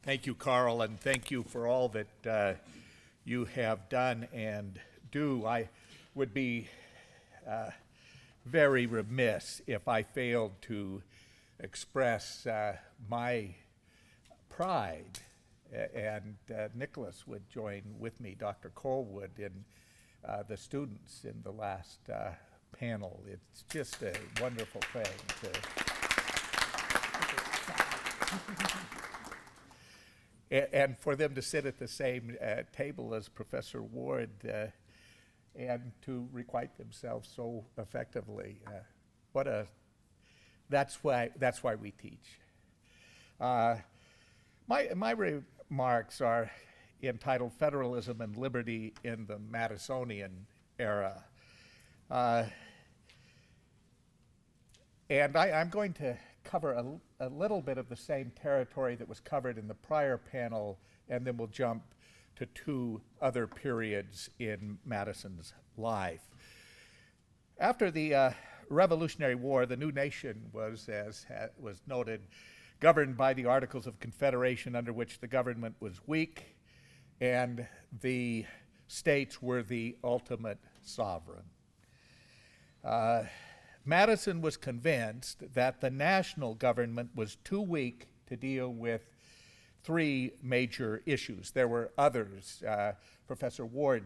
Thank you, Carl, and thank you for all that you have done and do. I would be very remiss if I failed to express my pride, and Nicholas would join with me, Dr. Colwood, in the students in the last panel. It's just a wonderful thing and for them to sit at the same table as Professor Ward and to requite themselves so effectively. That's why we teach. My remarks are entitled Federalism and Liberty in the Madisonian Era. And I'm going to cover a little bit of the same territory that was covered in the prior panel, and then we'll jump to two other periods in Madison's life. After the Revolutionary War, the new nation was, as was noted, governed by the Articles of Confederation, under which the government was weak and the states were the ultimate sovereign. Madison was convinced that the national government was too weak to deal with three major issues. There were others. Professor Ward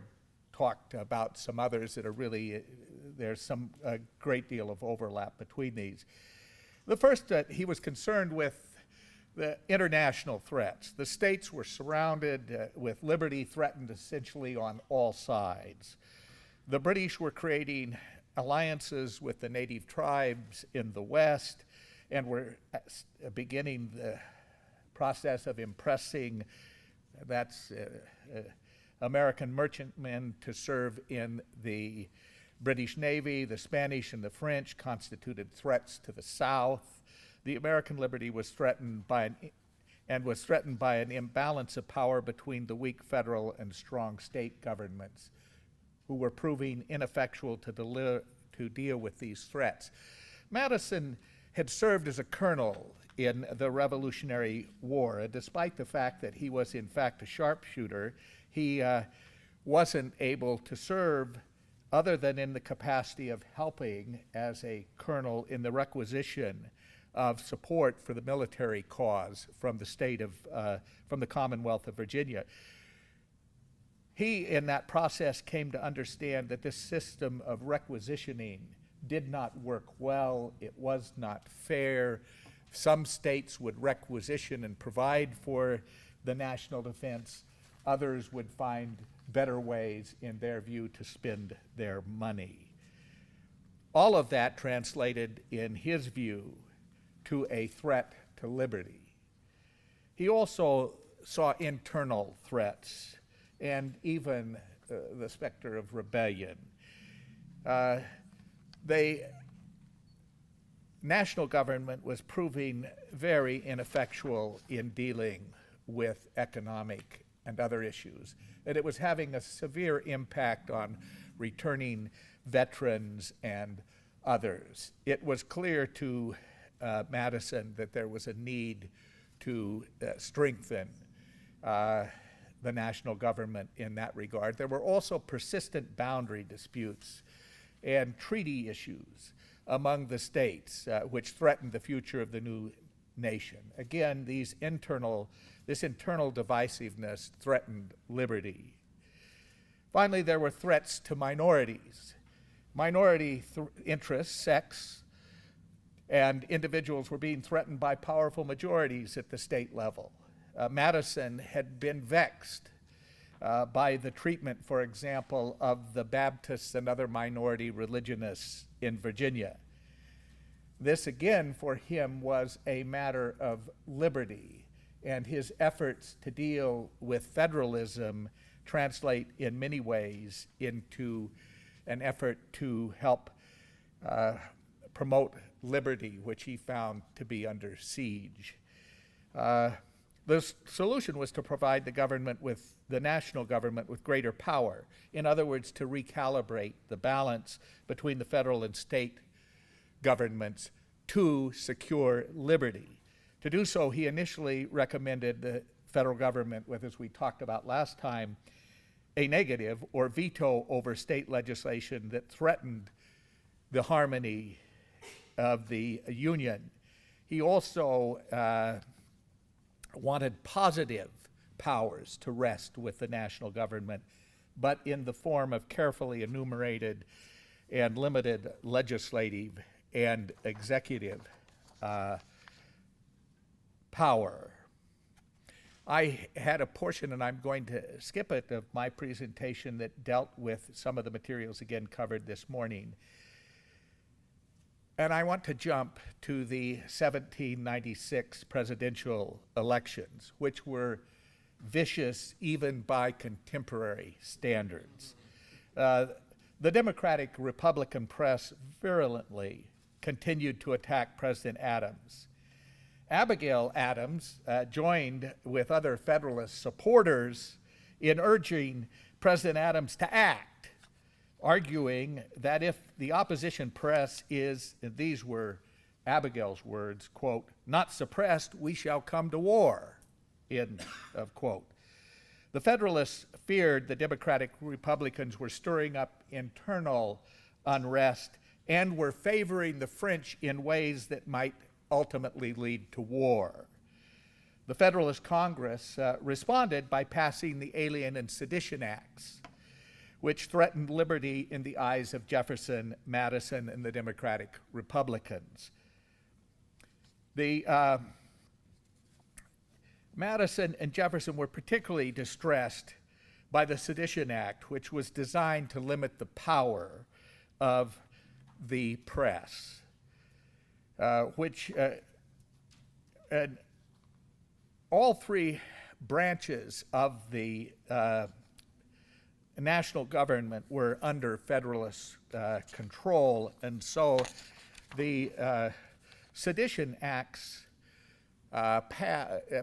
talked about some others that are really, there's a great deal of overlap between these. The first, he was concerned with the international threats. The states were surrounded with liberty threatened essentially on all sides. The British were creating alliances with the native tribes in the West and were beginning the process of impressing, American merchantmen to serve in the British Navy. The Spanish and the French constituted threats to the South. The American liberty was threatened by an imbalance of power between the weak federal and strong state governments, who were proving ineffectual to deal with these threats. Madison had served as a colonel in the Revolutionary War, and despite the fact that he was in fact a sharpshooter, he wasn't able to serve other than in the capacity of helping as a colonel in the requisition of support for the military cause from the Commonwealth of Virginia. He, in that process, came to understand that this system of requisitioning did not work well. It was not fair. Some states would requisition and provide for the national defense. Others would find better ways, in their view, to spend their money. All of that translated, in his view, to a threat to liberty. He also saw internal threats and even the specter of rebellion. The national government was proving very ineffectual in dealing with economic and other issues, and it was having a severe impact on returning veterans and others. It was clear to Madison that there was a need to strengthen the national government in that regard. There were also persistent boundary disputes and treaty issues among the states, which threatened the future of the new nation. Again, this internal divisiveness threatened liberty. Finally, there were threats to minorities. Minority interests, sects, and individuals were being threatened by powerful majorities at the state level. Madison had been vexed by the treatment, for example, of the Baptists and other minority religionists in Virginia. This, again, for him was a matter of liberty, and his efforts to deal with federalism translate in many ways into an effort to help promote liberty, which he found to be under siege. The solution was to provide the national government with greater power. In other words, to recalibrate the balance between the federal and state governments to secure liberty. To do so, he initially recommended the federal government with, as we talked about last time, a negative or veto over state legislation that threatened the harmony of the Union. He also wanted positive powers to rest with the national government, but in the form of carefully enumerated and limited legislative and executive power. I had a portion, and I'm going to skip it, of my presentation that dealt with some of the materials again covered this morning. And I want to jump to the 1796 presidential elections, which were vicious even by contemporary standards. The Democratic Republican press virulently continued to attack President Adams. Abigail Adams joined with other Federalist supporters in urging President Adams to act, arguing that if the opposition press is, and these were Abigail's words, quote, not suppressed, we shall come to war, end of quote. The Federalists feared the Democratic Republicans were stirring up internal unrest and were favoring the French in ways that might ultimately lead to war. The Federalist Congress responded by passing the Alien and Sedition Acts, which threatened liberty in the eyes of Jefferson, Madison, and the Democratic Republicans. Madison and Jefferson were particularly distressed by the Sedition Act, which was designed to limit the power of the press, and all three branches of the national government were under Federalist control, and so the Sedition Acts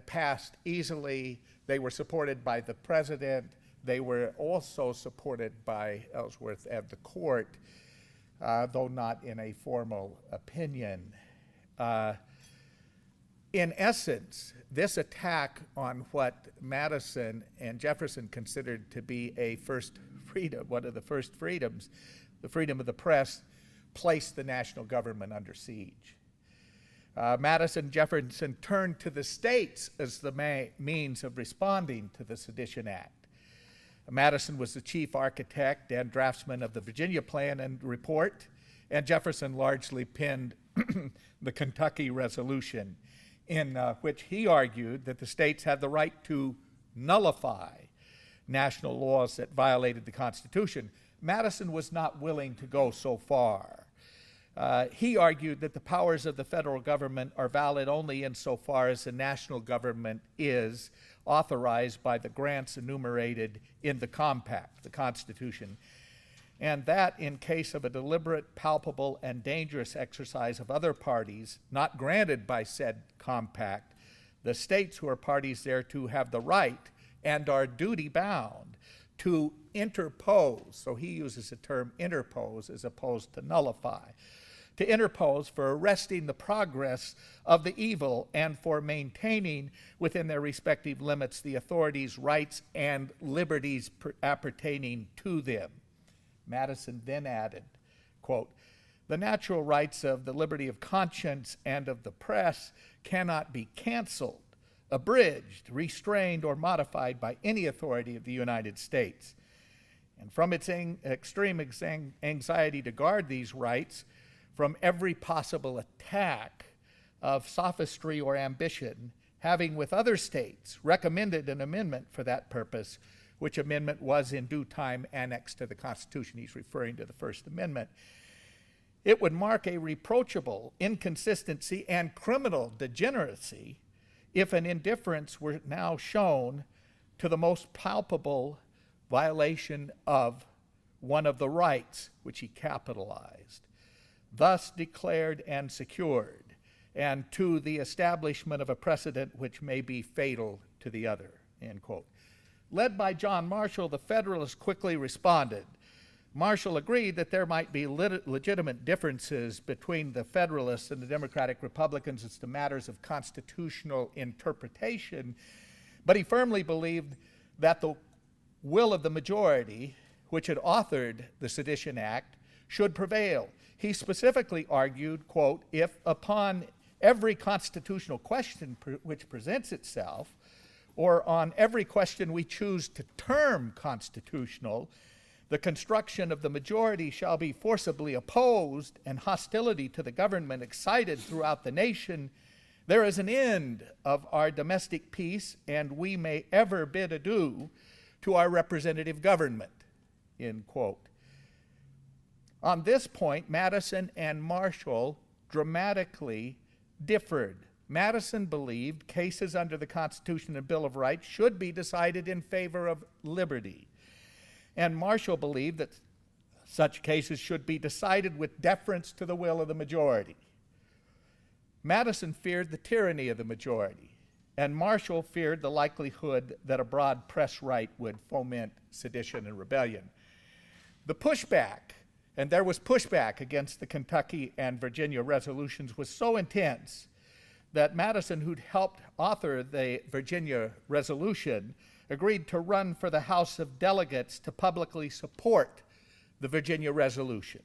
passed easily. They were supported by the president. They were also supported by Ellsworth and the court, though not in a formal opinion. In essence, this attack on what Madison and Jefferson considered to be a first freedom, one of the first freedoms, the freedom of the press, placed the national government under siege. Madison and Jefferson turned to the states as the means of responding to the Sedition Act. Madison was the chief architect and draftsman of the Virginia Plan and Report, and Jefferson largely penned the Kentucky Resolution, in which he argued that the states had the right to nullify national laws that violated the Constitution. Madison was not willing to go so far. He argued that the powers of the federal government are valid only insofar as the national government is authorized by the grants enumerated in the compact, the Constitution, and that in case of a deliberate, palpable, and dangerous exercise of other parties not granted by said compact, the states who are parties thereto have the right and are duty-bound to interpose, so he uses the term interpose as opposed to nullify, to interpose for arresting the progress of the evil and for maintaining within their respective limits the authorities' rights and liberties appertaining to them. Madison then added, quote, the natural rights of the liberty of conscience and of the press cannot be canceled, abridged, restrained, or modified by any authority of the United States. And from its extreme anxiety to guard these rights from every possible attack of sophistry or ambition, having with other states recommended an amendment for that purpose, which amendment was in due time annexed to the Constitution. He's referring to the First Amendment. It would mark a reproachable inconsistency and criminal degeneracy if an indifference were now shown to the most palpable violation of one of the rights, which he capitalized, thus declared and secured, and to the establishment of a precedent which may be fatal to the other, end quote. Led by John Marshall, the Federalists quickly responded. Marshall agreed that there might be legitimate differences between the Federalists and the Democratic Republicans as to matters of constitutional interpretation, But he firmly believed that the will of the majority, which had authored the Sedition Act, should prevail. He specifically argued, quote, if upon every constitutional question which presents itself, or on every question we choose to term constitutional, the construction of the majority shall be forcibly opposed and hostility to the government excited throughout the nation, there is an end of our domestic peace, and we may ever bid adieu to our representative government, end quote. On this point, Madison and Marshall dramatically differed. Madison believed cases under the Constitution and Bill of Rights should be decided in favor of liberty. And Marshall believed that such cases should be decided with deference to the will of the majority. Madison feared the tyranny of the majority, and Marshall feared the likelihood that a broad press right would foment sedition and rebellion. The pushback, and there was pushback against the Kentucky and Virginia resolutions, was so intense that Madison, who'd helped author the Virginia resolution, agreed to run for the House of Delegates to publicly support the Virginia resolution.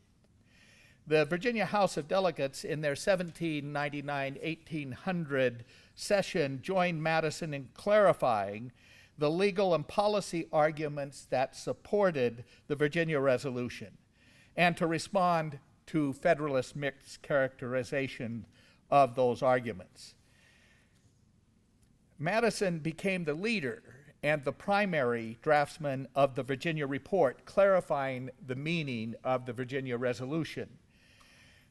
The Virginia House of Delegates, in their 1799-1800 session, joined Madison in clarifying the legal and policy arguments that supported the Virginia resolution, and to respond to Federalist mixed characterization of those arguments. Madison became the leader and the primary draftsman of the Virginia Report, clarifying the meaning of the Virginia resolution.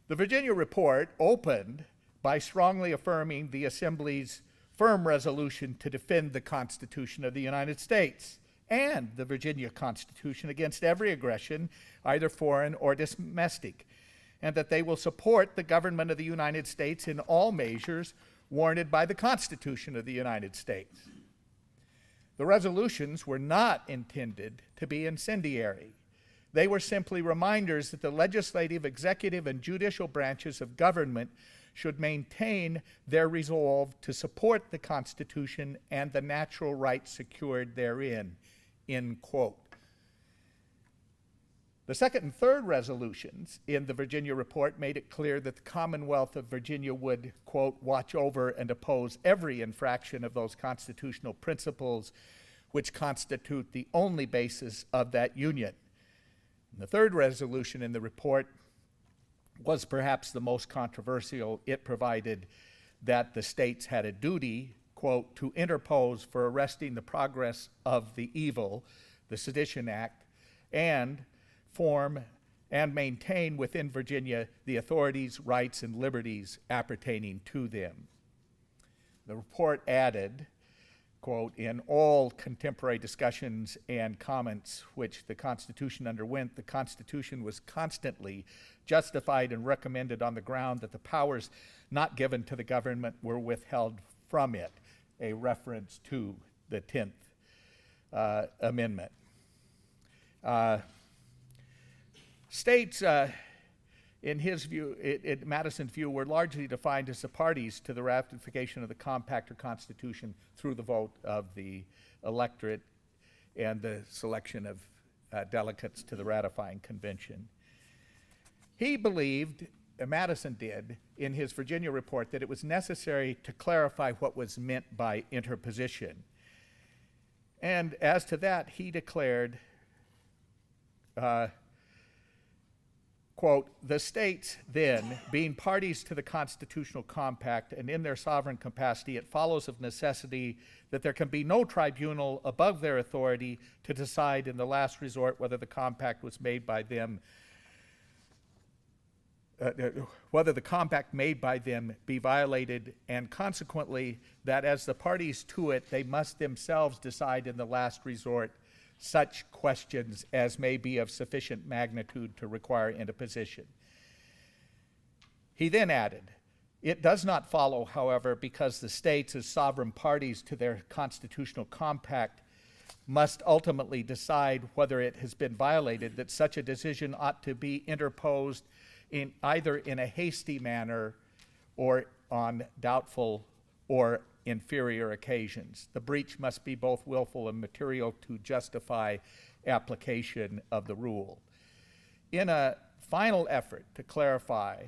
The Virginia Report opened by strongly affirming the Assembly's firm resolution to defend the Constitution of the United States and the Virginia Constitution against every aggression, either foreign or domestic, and that they will support the government of the United States in all measures warranted by the Constitution of the United States. The resolutions were not intended to be incendiary. They were simply reminders that the legislative, executive, and judicial branches of government should maintain their resolve to support the Constitution and the natural rights secured therein, end quote. The second and third resolutions in the Virginia Report made it clear that the Commonwealth of Virginia would, quote, watch over and oppose every infraction of those constitutional principles which constitute the only basis of that union. And the third resolution in the report was perhaps the most controversial. It provided that the states had a duty, quote, to interpose for arresting the progress of the evil, the Sedition Act, and form and maintain within Virginia the authorities, rights, and liberties appertaining to them. The report added, quote, in all contemporary discussions and comments which the Constitution underwent, the Constitution was constantly justified and recommended on the ground that the powers not given to the government were withheld from it, a reference to the 10th Amendment. States, in his view, in Madison's view, were largely defined as the parties to the ratification of the compact or constitution through the vote of the electorate and the selection of delegates to the ratifying convention. He believed, Madison did, in his Virginia report, that it was necessary to clarify what was meant by interposition. And as to that, he declared, quote, the states then, being parties to the constitutional compact and in their sovereign capacity, it follows of necessity that there can be no tribunal above their authority to decide in the last resort whether the compact was made by them, whether the compact made by them be violated, and consequently that as the parties to it, they must themselves decide in the last resort such questions as may be of sufficient magnitude to require interposition. He then added, it does not follow, however, because the states as sovereign parties to their constitutional compact must ultimately decide whether it has been violated, that such a decision ought to be interposed either in a hasty manner or on doubtful or inferior occasions. The breach must be both willful and material to justify application of the rule. In a final effort to clarify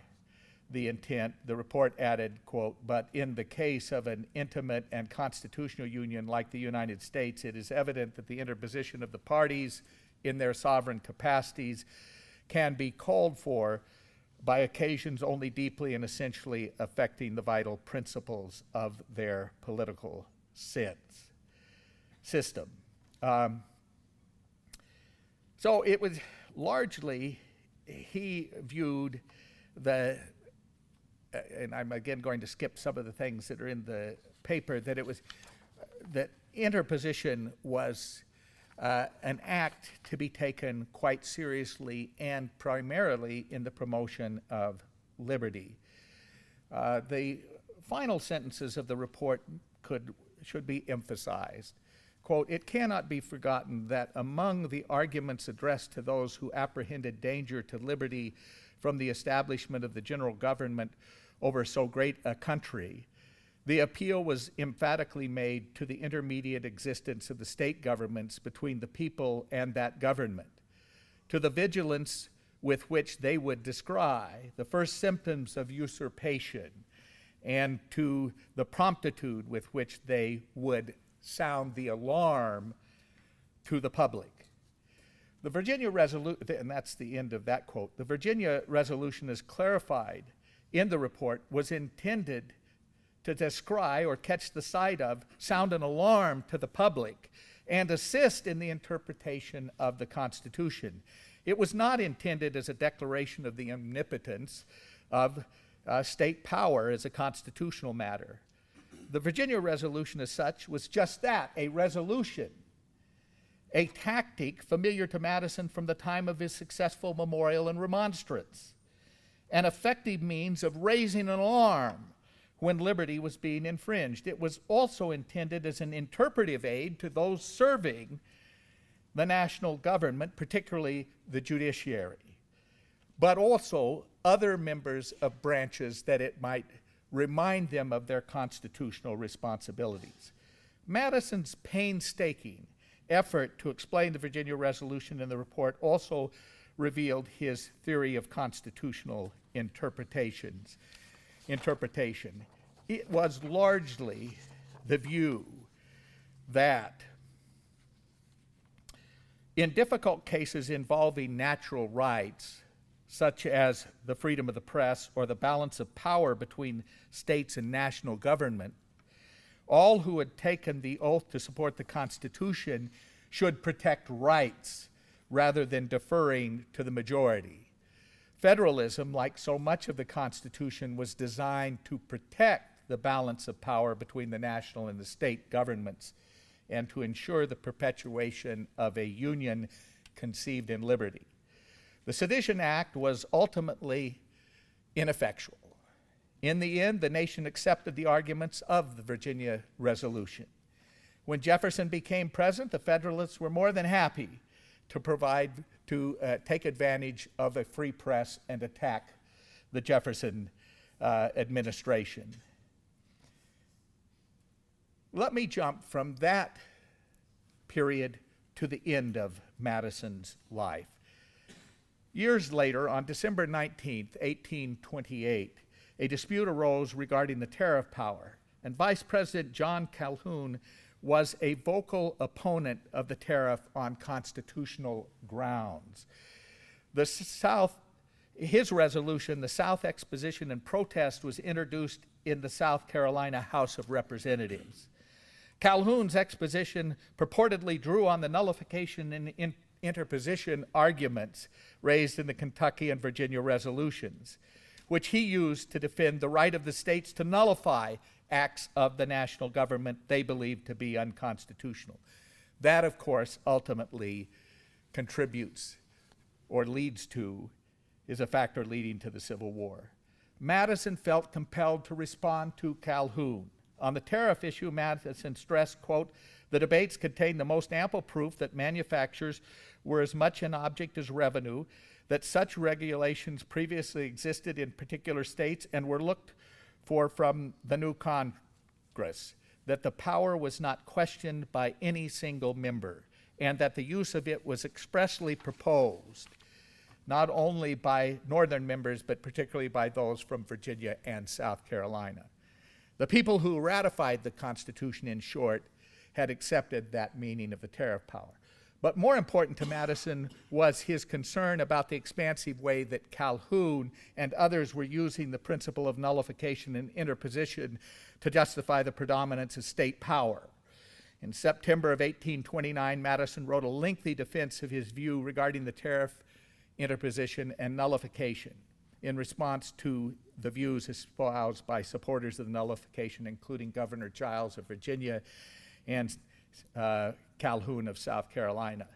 the intent, the report added, quote, "But in the case of an intimate and constitutional union like the United States, it is evident that the interposition of the parties in their sovereign capacities can be called for by occasions only deeply and essentially affecting the vital principles of their political system." So it was largely, he viewed and I'm again going to skip some of the things that are in the paper, that interposition was an act to be taken quite seriously and primarily in the promotion of liberty. The final sentences of the report should be emphasized. Quote, "It cannot be forgotten that among the arguments addressed to those who apprehended danger to liberty from the establishment of the general government over so great a country, the appeal was emphatically made to the intermediate existence of the state governments between the people and that government, to the vigilance with which they would descry the first symptoms of usurpation, and to the promptitude with which they would sound the alarm to the public. The Virginia resolution," and that's the end of that quote, "the Virginia resolution is clarified in the report was intended to descry or catch the sight of, sound an alarm to the public, and assist in the interpretation of the Constitution. It was not intended as a declaration of the omnipotence of state power as a constitutional matter. The Virginia resolution as such was just that, a resolution, a tactic familiar to Madison from the time of his successful memorial and remonstrance, an effective means of raising an alarm when liberty was being infringed. It was also intended as an interpretive aid to those serving the national government, particularly the judiciary, but also other members of branches that it might remind them of their constitutional responsibilities." Madison's painstaking effort to explain the Virginia resolution in the report also revealed his theory of constitutional interpretation. It was largely the view that in difficult cases involving natural rights, such as the freedom of the press or the balance of power between states and national government, all who had taken the oath to support the Constitution should protect rights rather than deferring to the majority. Federalism, like so much of the Constitution, was designed to protect the balance of power between the national and the state governments and to ensure the perpetuation of a union conceived in liberty. The Sedition Act was ultimately ineffectual. In the end, the nation accepted the arguments of the Virginia resolution. When Jefferson became president, the Federalists were more than happy to take advantage of a free press and attack the Jefferson administration. Let me jump from that period to the end of Madison's life. Years later, on December 19th, 1828, a dispute arose regarding the tariff power, and Vice President John Calhoun was a vocal opponent of the tariff on constitutional grounds. His resolution, the South Exposition and Protest, was introduced in the South Carolina House of Representatives. Calhoun's exposition purportedly drew on the nullification and interposition arguments raised in the Kentucky and Virginia resolutions, which he used to defend the right of the states to nullify acts of the national government they believed to be unconstitutional. That, of course, ultimately contributes or leads to, is a factor leading to the Civil War. Madison felt compelled to respond to Calhoun. On the tariff issue, Madison stressed, quote, "The debates contain the most ample proof that manufactures were as much an object as revenue, that such regulations previously existed in particular states and were looked for from the new Congress, that the power was not questioned by any single member, and that the use of it was expressly proposed, not only by Northern members, but particularly by those from Virginia and South Carolina. The people who ratified the Constitution, in short, had accepted that meaning of the tariff power. But more important to Madison was his concern about the expansive way that Calhoun and others were using the principle of nullification and interposition to justify the predominance of state power. In September of 1829, Madison wrote a lengthy defense of his view regarding the tariff, interposition, and nullification in response to the views espoused by supporters of the nullification, including Governor Giles of Virginia and Calhoun of South Carolina.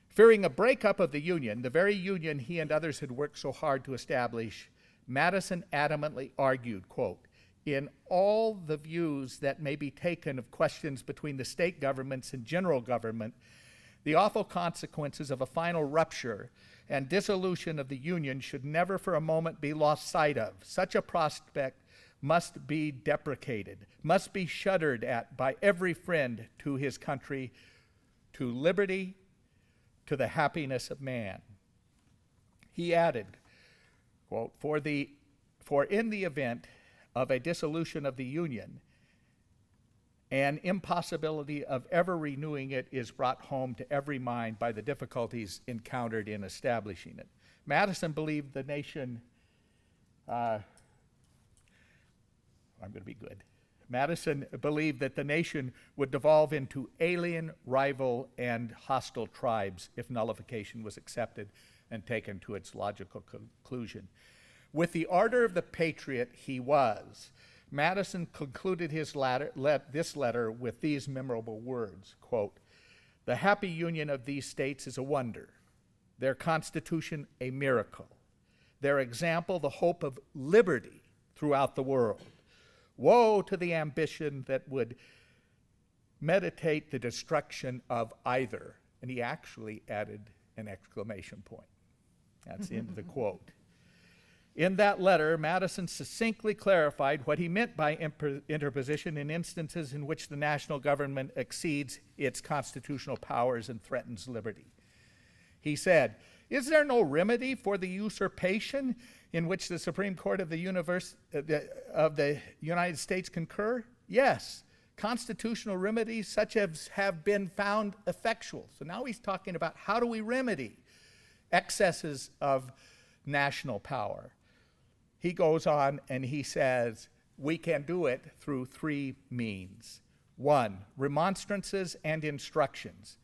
Fearing a breakup of the Union, the very Union he and others had worked so hard to establish, Madison adamantly argued, quote, "In all the views that may be taken of questions between the state governments and general government, the awful consequences of a final rupture and dissolution of the Union should never for a moment be lost sight of. Such a prospect must be deprecated, must be shuddered at by every friend to his country, to liberty, to the happiness of man." He added, quote, For in the event of a dissolution of the Union, an impossibility of ever renewing it is brought home to every mind by the difficulties encountered in establishing it. Madison believed the nation, I'm going to be good. Madison believed that the nation would devolve into alien, rival, and hostile tribes if nullification was accepted and taken to its logical conclusion. With the ardor of the patriot he was, Madison concluded this letter with these memorable words, quote, "The happy union of these states is a wonder, their constitution a miracle, their example the hope of liberty throughout the world. Woe to the ambition that would meditate the destruction of either." And he actually added an exclamation point. That's the end of the quote. In that letter, Madison succinctly clarified what he meant by interposition in instances in which the national government exceeds its constitutional powers and threatens liberty. He said, "Is there no remedy for the usurpation in which the Supreme Court of the United States concur? Yes, constitutional remedies such as have been found effectual." So now he's talking about how do we remedy excesses of national power. He goes on and he says, we can do it through three means. One, remonstrances and instructions.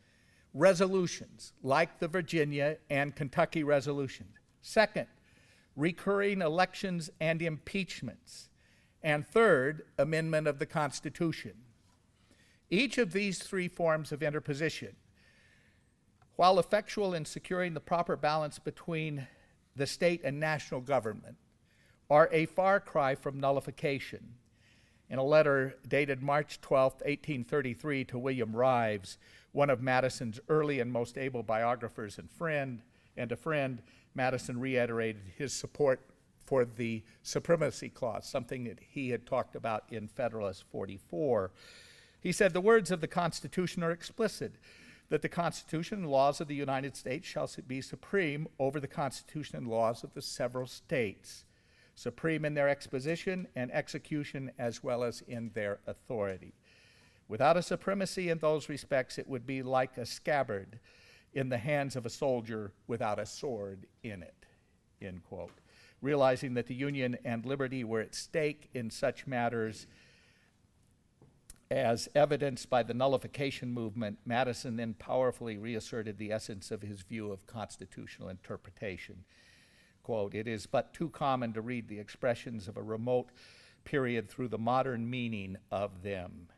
Resolutions, like the Virginia and Kentucky resolutions. Second, recurring elections and impeachments. And third, amendment of the Constitution. Each of these three forms of interposition, while effectual in securing the proper balance between the state and national government, are a far cry from nullification. In a letter dated March 12, 1833 to William Rives, one of Madison's early and most able biographers and a friend, Madison reiterated his support for the supremacy clause, something that he had talked about in Federalist 44. He said, "The words of the Constitution are explicit, that the Constitution and laws of the United States shall be supreme over the Constitution and laws of the several states, supreme in their exposition and execution as well as in their authority. Without a supremacy in those respects, it would be like a scabbard in the hands of a soldier without a sword in it," end quote. Realizing that the Union and liberty were at stake in such matters as evidenced by the nullification movement, Madison then powerfully reasserted the essence of his view of constitutional interpretation. Quote, "It is but too common to read the expressions of a remote period through the modern meaning of them,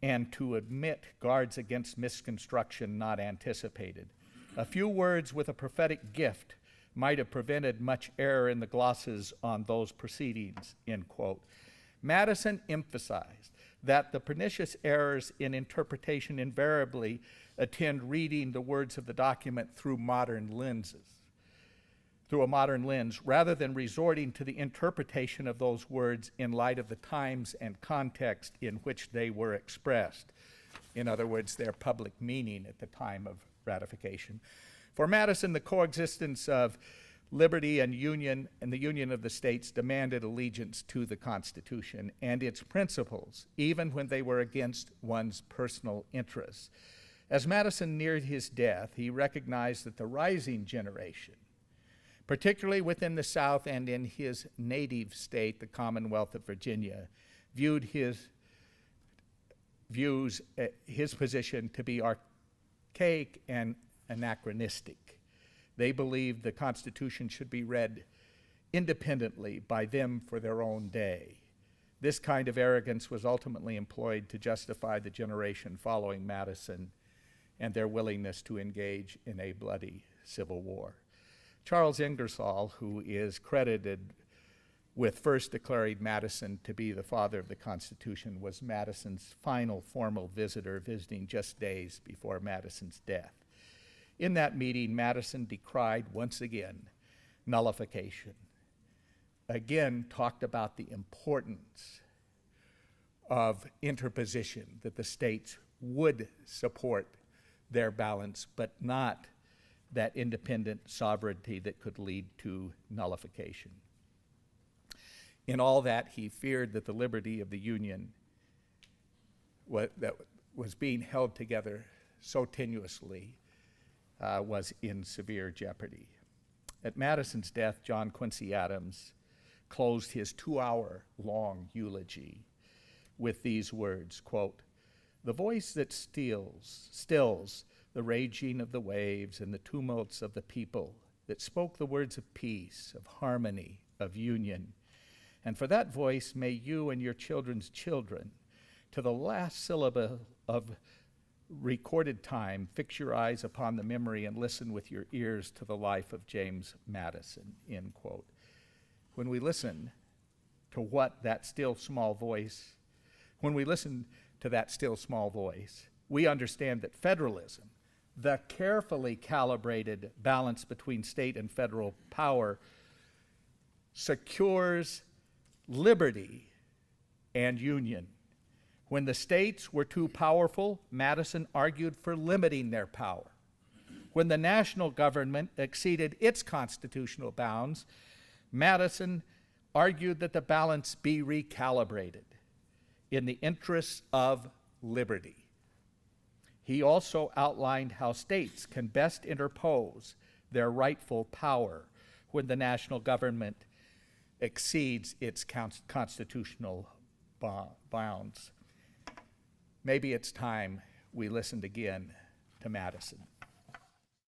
and to admit guards against misconstruction not anticipated. A few words with a prophetic gift might have prevented much error in the glosses on those proceedings," end quote. Madison emphasized that the pernicious errors in interpretation invariably attend reading the words of the document through modern lenses. through a modern lens, rather than resorting to the interpretation of those words in light of the times and context in which they were expressed. In other words, their public meaning at the time of ratification. For Madison, the coexistence of liberty and union and the union of the states demanded allegiance to the Constitution and its principles, even when they were against one's personal interests. As Madison neared his death, he recognized that the rising generation, particularly within the South and in his native state, the Commonwealth of Virginia, viewed his position to be archaic and anachronistic. They believed the Constitution should be read independently by them for their own day. This kind of arrogance was ultimately employed to justify the generation following Madison and their willingness to engage in a bloody civil war. Charles Ingersoll, who is credited with first declaring Madison to be the father of the Constitution, was Madison's final formal visitor, visiting just days before Madison's death. In that meeting, Madison decried once again nullification, again talked about the importance of interposition, that the states would support their balance, but not that independent sovereignty that could lead to nullification. In all that, he feared that the liberty of the Union that was being held together so tenuously was in severe jeopardy. At Madison's death, John Quincy Adams closed his 2-hour-long eulogy with these words, quote, "The voice that stills the raging of the waves and the tumults of the people, that spoke the words of peace, of harmony, of union. And for that voice may you and your children's children, to the last syllable of recorded time, fix your eyes upon the memory and listen with your ears to the life of James Madison," end quote. When we listen to that still small voice, we understand that federalism, the carefully calibrated balance between state and federal power, secures liberty and union. When the states were too powerful, Madison argued for limiting their power. When the national government exceeded its constitutional bounds, Madison argued that the balance be recalibrated in the interests of liberty. He also outlined how states can best interpose their rightful power when the national government exceeds its constitutional bounds. Maybe it's time we listened again to Madison.